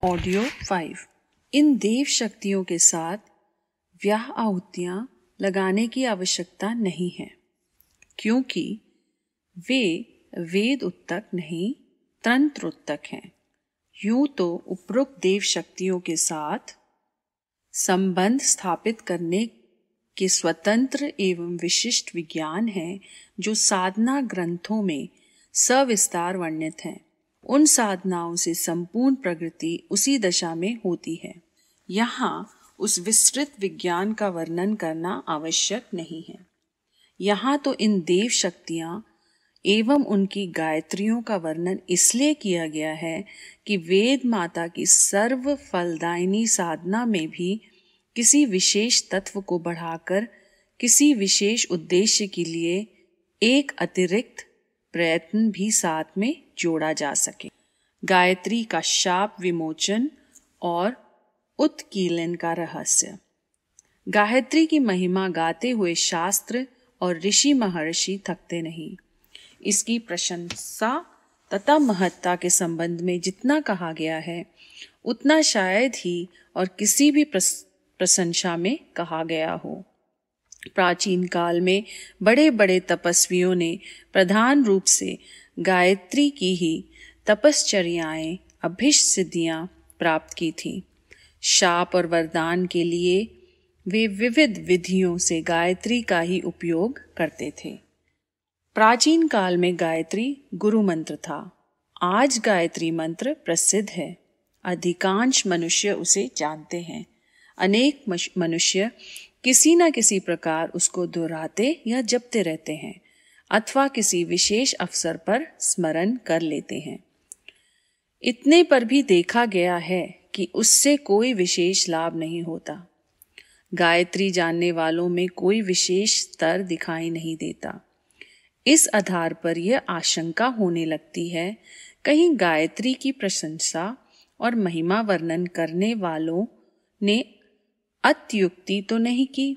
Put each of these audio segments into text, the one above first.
Audio 5। इन देव शक्तियों के साथ व्याह आहुतियां लगाने की आवश्यकता नहीं है, क्योंकि वे वेद उत्तक नहीं तंत्र उत्तक हैं। यूं तो उपरोक्त देव शक्तियों के साथ संबंध स्थापित करने के स्वतंत्र एवं विशिष्ट विज्ञान हैं, जो साधना ग्रंथों में सविस्तार वर्णित हैं। उन साधनाओं से संपूर्ण प्रगति उसी दशा में होती है। यहाँ उस विस्तृत विज्ञान का वर्णन करना आवश्यक नहीं है। यहाँ तो इन देव शक्तियाँ एवं उनकी गायत्रियों का वर्णन इसलिए किया गया है कि वेद माता की सर्व फलदायिनी साधना में भी किसी विशेष तत्व को बढ़ाकर किसी विशेष उद्देश्य के लिए एक अतिरिक्त प्रयत्न भी साथ में जोड़ा जा सके। गायत्री का शाप विमोचन और उत्कीलन का रहस्य। गायत्री की महिमा गाते हुए शास्त्र और ऋषि महर्षि थकते नहीं। इसकी प्रशंसा तथा महत्ता के संबंध में जितना कहा गया है, उतना शायद ही और किसी भी प्रशंसा में कहा गया हो। प्राचीन काल में बड़े बड़े तपस्वियों ने प्रधान रूप से गायत्री की ही तपश्चर्याएं अभिष्ट सिद्धियां प्राप्त की थी। शाप और वरदान के लिए वे विविध विधियों से गायत्री का ही उपयोग करते थे। प्राचीन काल में गायत्री गुरु मंत्र था। आज गायत्री मंत्र प्रसिद्ध है। अधिकांश मनुष्य उसे जानते हैं। अनेक मनुष्य किसी न किसी प्रकार उसको दोहराते या जपते रहते हैं अथवा किसी विशेष अवसर पर स्मरण कर लेते हैं। इतने पर भी देखा गया है कि उससे कोई विशेष लाभ नहीं होता। गायत्री जानने वालों में कोई विशेष स्तर दिखाई नहीं देता। इस आधार पर यह आशंका होने लगती है, कहीं गायत्री की प्रशंसा और महिमा वर्णन करने वालों ने अत्युक्ति तो नहीं की।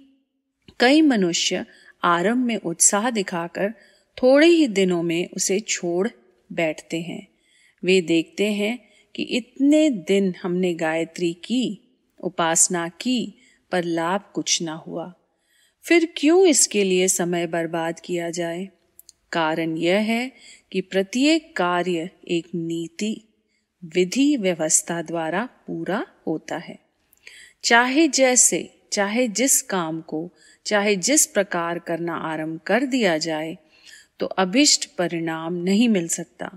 कई मनुष्य आरंभ में उत्साह दिखाकर थोड़े ही दिनों में उसे छोड़ बैठते हैं। वे देखते हैं कि इतने दिन हमने गायत्री की, उपासना की, पर लाभ कुछ ना हुआ। फिर क्यों इसके लिए समय बर्बाद किया जाए? कारण यह है कि प्रत्येक कार्य एक नीति विधि व्यवस्था द्वारा पूरा होता है। चाहे जिस काम को चाहे जिस प्रकार करना आरंभ कर दिया जाए, तो अभिष्ट परिणाम नहीं मिल सकता।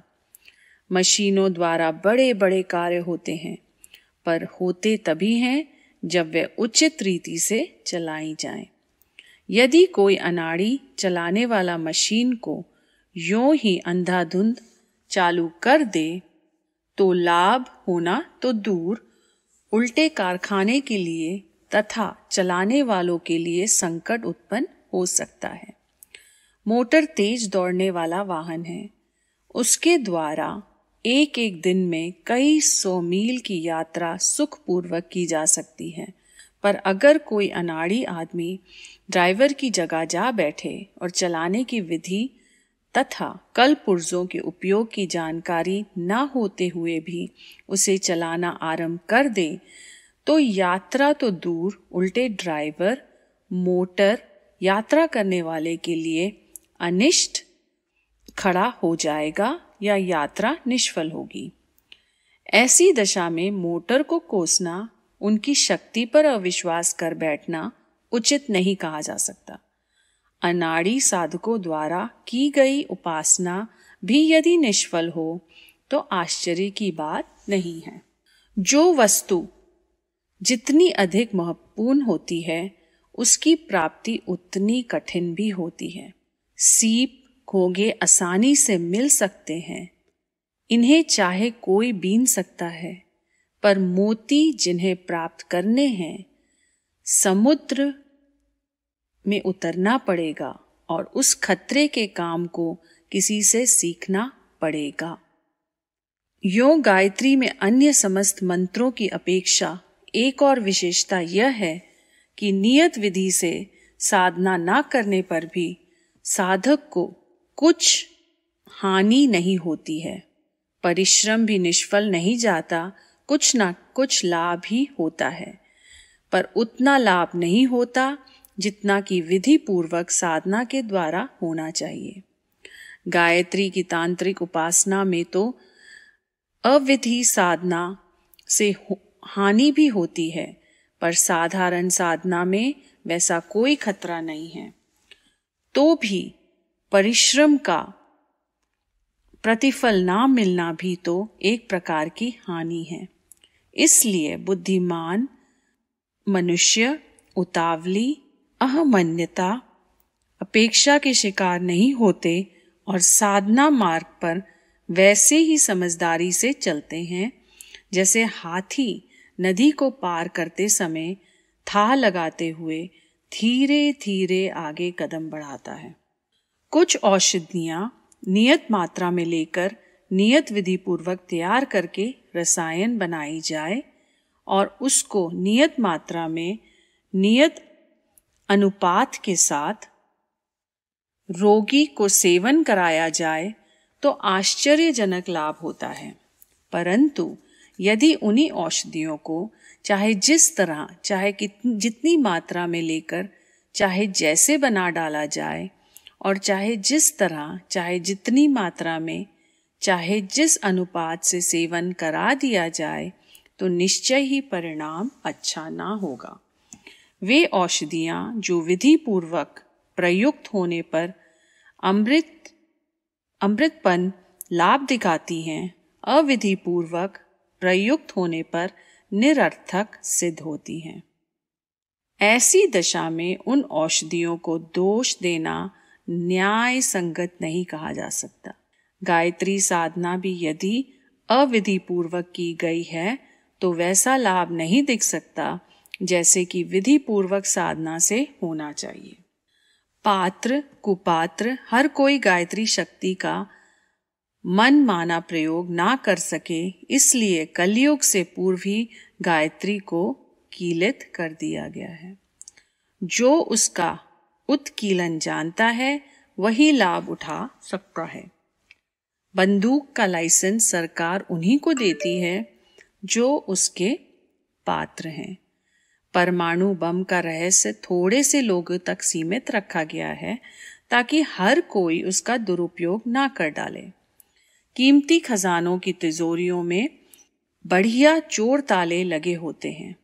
मशीनों द्वारा बड़े बड़े कार्य होते हैं, पर होते तभी हैं जब वे उचित रीति से चलाई जाएं। यदि कोई अनाड़ी चलाने वाला मशीन को यूं ही अंधाधुंध चालू कर दे, तो लाभ होना तो दूर, उल्टे कारखाने के लिए तथा चलाने वालों के लिए संकट उत्पन्न हो सकता है। मोटर तेज दौड़ने वाला वाहन है। उसके द्वारा एक एक दिन में कई 100 मील की यात्रा सुखपूर्वक की जा सकती है, पर अगर कोई अनाड़ी आदमी ड्राइवर की जगह जा बैठे और चलाने की विधि तथा कल पुर्जों के उपयोग की जानकारी न होते हुए भी उसे चलाना आरंभ कर दे, तो यात्रा तो दूर, उल्टे ड्राइवर, मोटर यात्रा करने वाले के लिए अनिष्ट खड़ा हो जाएगा या यात्रा निष्फल होगी। ऐसी दशा में मोटर को कोसना, उनकी शक्ति पर अविश्वास कर बैठना उचित नहीं कहा जा सकता। अनाड़ी साधकों द्वारा की गई उपासना भी यदि निष्फल हो, तो आश्चर्य की बात नहीं है। जो वस्तु जितनी अधिक महत्वपूर्ण होती है, उसकी प्राप्ति उतनी कठिन भी होती है। सीप घोंघे आसानी से मिल सकते हैं, इन्हें चाहे कोई बीन सकता है, पर मोती जिन्हें प्राप्त करने हैं, समुद्र में उतरना पड़ेगा और उस खतरे के काम को किसी से सीखना पड़ेगा। यों गायत्री में अन्य समस्त मंत्रों की अपेक्षा एक और विशेषता यह है कि नियत विधि से साधना न करने पर भी साधक को कुछ हानि नहीं होती है। परिश्रम भी निष्फल नहीं जाता, कुछ ना कुछ लाभ ही होता है, पर उतना लाभ नहीं होता जितना कि विधि पूर्वक साधना के द्वारा होना चाहिए। गायत्री की तांत्रिक उपासना में तो अविधि साधना से हानि भी होती है, पर साधारण साधना में वैसा कोई खतरा नहीं है। तो भी परिश्रम का प्रतिफल ना मिलना भी तो एक प्रकार की हानि है। इसलिए बुद्धिमान मनुष्य उतावली, अहमन्यता, अपेक्षा के शिकार नहीं होते और साधना मार्ग पर वैसे ही समझदारी से चलते हैं जैसे हाथी नदी को पार करते समय था लगाते हुए धीरे धीरे आगे कदम बढ़ाता है। कुछ औषधियां नियत मात्रा में लेकर नियत विधि पूर्वक तैयार करके रसायन बनाई जाए और उसको नियत मात्रा में नियत अनुपात के साथ रोगी को सेवन कराया जाए तो आश्चर्यजनक लाभ होता है। परंतु यदि उन्हीं औषधियों को चाहे जिस तरह, चाहे जितनी मात्रा में लेकर, चाहे जैसे बना डाला जाए और चाहे जिस तरह, चाहे जितनी मात्रा में, चाहे जिस अनुपात से सेवन करा दिया जाए तो निश्चय ही परिणाम अच्छा ना होगा। वे औषधियां जो विधि पूर्वक प्रयुक्त होने पर अमृतपन लाभ दिखाती हैं, अविधि पूर्वक प्रयुक्त होने पर निरर्थक सिद्ध होती हैं। ऐसी दशा में उन औषधियों को दोष देना न्याय संगत नहीं कहा जा सकता। गायत्री साधना भी यदि अविधि पूर्वक की गई है तो वैसा लाभ नहीं दिख सकता जैसे कि विधि पूर्वक साधना से होना चाहिए। पात्र कुपात्र हर कोई गायत्री शक्ति का मन माना प्रयोग ना कर सके, इसलिए कलयुग से पूर्व ही गायत्री को कीलित कर दिया गया है। जो उसका उत्कीलन जानता है वही लाभ उठा सकता है। बंदूक का लाइसेंस सरकार उन्हीं को देती है जो उसके पात्र हैं। परमाणु बम का रहस्य थोड़े से लोगों तक सीमित रखा गया है ताकि हर कोई उसका दुरुपयोग ना कर डाले। कीमती खजानों की तिजोरियों में बढ़िया चोर ताले लगे होते हैं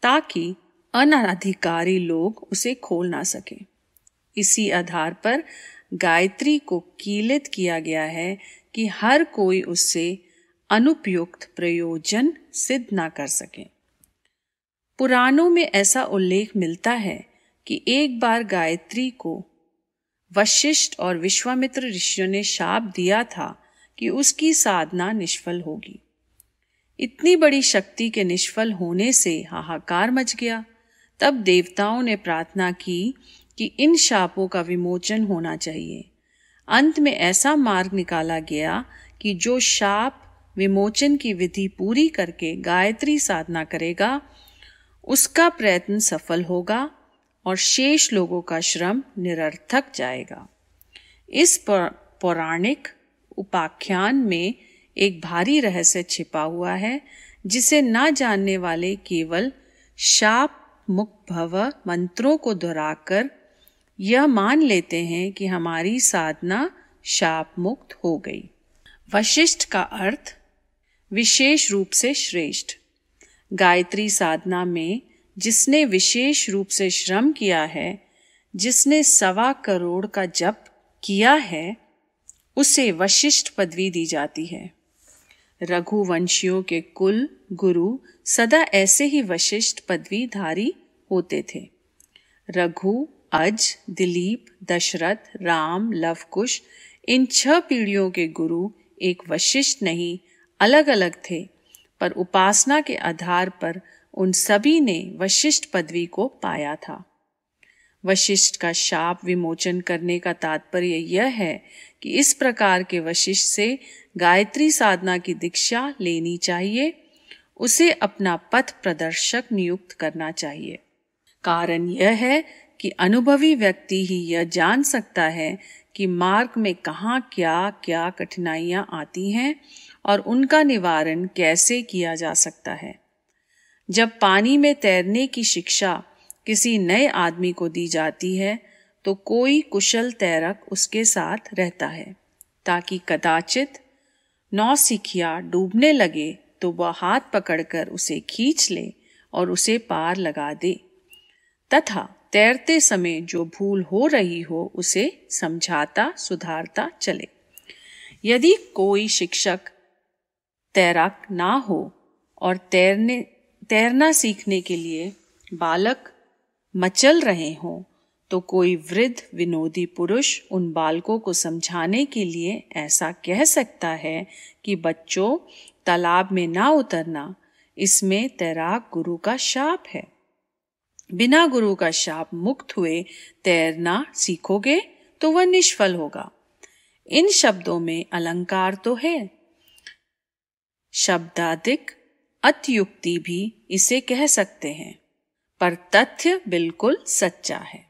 ताकि अनधिकारी लोग उसे खोल ना सके। इसी आधार पर गायत्री को कीलित किया गया है कि हर कोई उससे अनुपयुक्त प्रयोजन सिद्ध ना कर सके। पुराणों में ऐसा उल्लेख मिलता है कि एक बार गायत्री को वशिष्ठ और विश्वामित्र ऋषियों ने शाप दिया था कि उसकी साधना निष्फल होगी। इतनी बड़ी शक्ति के निष्फल होने से हाहाकार मच गया। तब देवताओं ने प्रार्थना की कि इन शापों का विमोचन होना चाहिए। अंत में ऐसा मार्ग निकाला गया कि जो शाप विमोचन की विधि पूरी करके गायत्री साधना करेगा उसका प्रयत्न सफल होगा और शेष लोगों का श्रम निरर्थक जाएगा। इस पौराणिक उपाख्यान में एक भारी रहस्य छिपा हुआ है जिसे न जानने वाले केवल शाप मुक्त भव मंत्रों को दोहराकर यह मान लेते हैं कि हमारी साधना शाप मुक्त हो गई। वशिष्ठ का अर्थ विशेष रूप से श्रेष्ठ। गायत्री साधना में जिसने विशेष रूप से श्रम किया है, जिसने 1.25 करोड़ का जप किया है, उसे वशिष्ठ पदवी दी जाती है। रघुवंशियों के कुल गुरु सदा ऐसे ही वशिष्ठ पदवीधारी होते थे। रघु, अज, दिलीप, दशरथ, राम, लवकुश इन 6 पीढ़ियों के गुरु एक वशिष्ठ नहीं अलग अलग थे, पर उपासना के आधार पर उन सभी ने वशिष्ठ पदवी को पाया था। वशिष्ठ का शाप विमोचन करने का तात्पर्य यह है कि इस प्रकार के वशिष्ठ से गायत्री साधना की दीक्षा लेनी चाहिए, उसे अपना पथ प्रदर्शक नियुक्त करना चाहिए। कारण यह है कि अनुभवी व्यक्ति ही यह जान सकता है कि मार्ग में कहाँ क्या क्या कठिनाइयाँ आती हैं और उनका निवारण कैसे किया जा सकता है। जब पानी में तैरने की शिक्षा किसी नए आदमी को दी जाती है तो कोई कुशल तैरक उसके साथ रहता है ताकि कदाचित नौसिखिया डूबने लगे तो वह हाथ पकड़कर उसे खींच ले और उसे पार लगा दे तथा तैरते समय जो भूल हो रही हो उसे समझाता सुधारता चले। यदि कोई शिक्षक तैराक ना हो और तैरना सीखने के लिए बालक मचल रहे हों तो कोई वृद्ध विनोदी पुरुष उन बालकों को समझाने के लिए ऐसा कह सकता है कि बच्चों, तालाब में ना उतरना, इसमें तैराक गुरु का शाप है। बिना गुरु का शाप मुक्त हुए तैरना सीखोगे तो वह निष्फल होगा। इन शब्दों में अलंकार तो है, शब्दाधिक अत्युक्ति भी इसे कह सकते हैं, पर तथ्य बिल्कुल सच्चा है।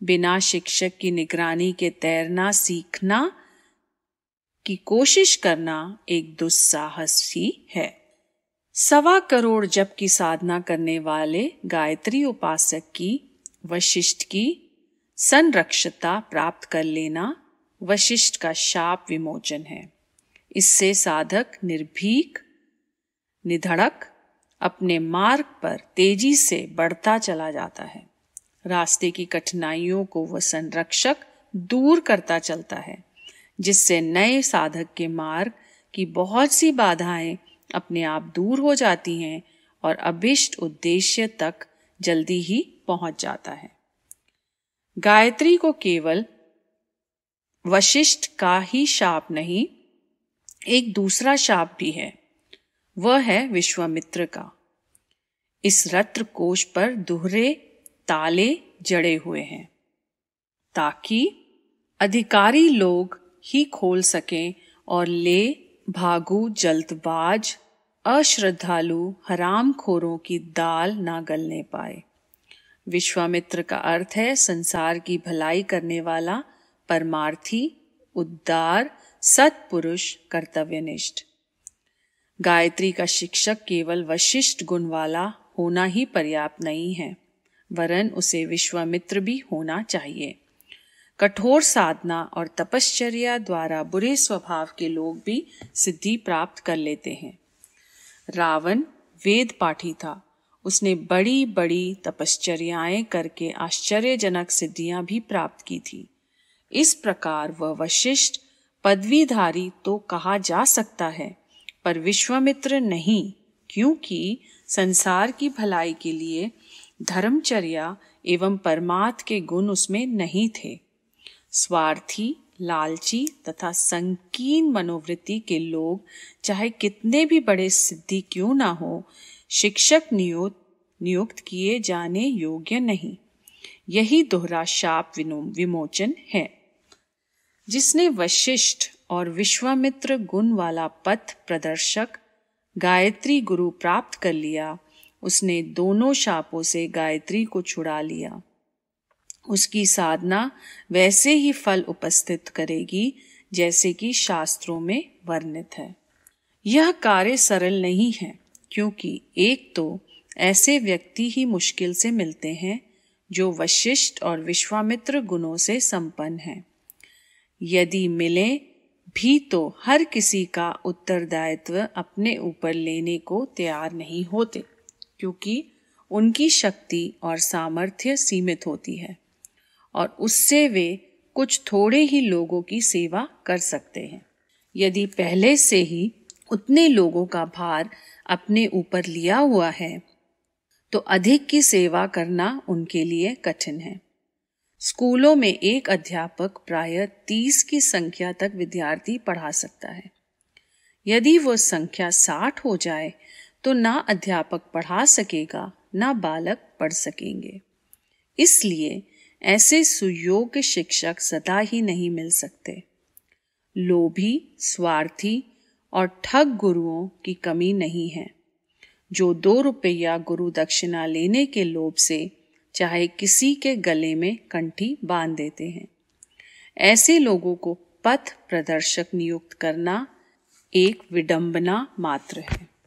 बिना शिक्षक की निगरानी के तैरना सीखना की कोशिश करना एक दुस्साहस ही है। 1.25 करोड़ जप की साधना करने वाले गायत्री उपासक की वशिष्ठ की संरक्षता प्राप्त कर लेना वशिष्ठ का शाप विमोचन है। इससे साधक निर्भीक निधड़क अपने मार्ग पर तेजी से बढ़ता चला जाता है। रास्ते की कठिनाइयों को वह संरक्षक दूर करता चलता है, जिससे नए साधक के मार्ग की बहुत सी बाधाएं अपने आप दूर हो जाती हैं और अभिष्ट उद्देश्य तक जल्दी ही पहुंच जाता है। गायत्री को केवल वशिष्ठ का ही शाप नहीं, एक दूसरा शाप भी है, वह है विश्वामित्र का। इस रत्न कोश पर दोहरे ताले जड़े हुए हैं ताकि अधिकारी लोग ही खोल सकें और ले भागु जल्दबाज अश्रद्धालु हरामखोरों की दाल ना गलने पाए। विश्वामित्र का अर्थ है संसार की भलाई करने वाला, परमार्थी, उदार, सत्पुरुष, कर्तव्यनिष्ठ। गायत्री का शिक्षक केवल वशिष्ठ गुण वाला होना ही पर्याप्त नहीं है, वरन उसे विश्वामित्र भी होना चाहिए। कठोर साधना और तपश्चर्या द्वारा बुरे स्वभाव के लोग भी सिद्धि प्राप्त कर लेते हैं। रावण वेद पाठी था, उसने बड़ी बड़ी तपश्चर्याएं करके आश्चर्यजनक सिद्धियां भी प्राप्त की थी। इस प्रकार वह वशिष्ठ पदवीधारी तो कहा जा सकता है, पर विश्वामित्र नहीं, क्योंकि संसार की भलाई के लिए धर्मचर्या एवं परमार्थ के गुण उसमें नहीं थे। स्वार्थी, लालची तथा संकीर्ण मनोवृत्ति के लोग चाहे कितने भी बड़े सिद्धि क्यों ना हो, शिक्षक नियुक्त किए जाने योग्य नहीं। यही दोहरा शाप विमोचन है। जिसने वशिष्ठ और विश्वामित्र गुण वाला पथ प्रदर्शक गायत्री गुरु प्राप्त कर लिया, उसने दोनों शापों से गायत्री को छुड़ा लिया। उसकी साधना वैसे ही फल उपस्थित करेगी जैसे कि शास्त्रों में वर्णित है। यह कार्य सरल नहीं है, क्योंकि एक तो ऐसे व्यक्ति ही मुश्किल से मिलते हैं जो वशिष्ठ और विश्वामित्र गुणों से संपन्न हैं। यदि मिले भी तो हर किसी का उत्तरदायित्व अपने ऊपर लेने को तैयार नहीं होते, क्योंकि उनकी शक्ति और सामर्थ्य सीमित होती है और उससे वे कुछ थोड़े ही लोगों की सेवा कर सकते हैं। यदि पहले से ही उतने लोगों का भार अपने ऊपर लिया हुआ है तो अधिक की सेवा करना उनके लिए कठिन है। स्कूलों में एक अध्यापक प्रायः 30 की संख्या तक विद्यार्थी पढ़ा सकता है। यदि वो संख्या 60 हो जाए तो ना अध्यापक पढ़ा सकेगा, ना बालक पढ़ सकेंगे। इसलिए ऐसे सुयोग्य शिक्षक सदा ही नहीं मिल सकते। लोभी, स्वार्थी और ठग गुरुओं की कमी नहीं है, जो 2 रुपया गुरु दक्षिणा लेने के लोभ से चाहे किसी के गले में कंठी बांध देते हैं। ऐसे लोगों को पथ प्रदर्शक नियुक्त करना एक विडंबना मात्र है।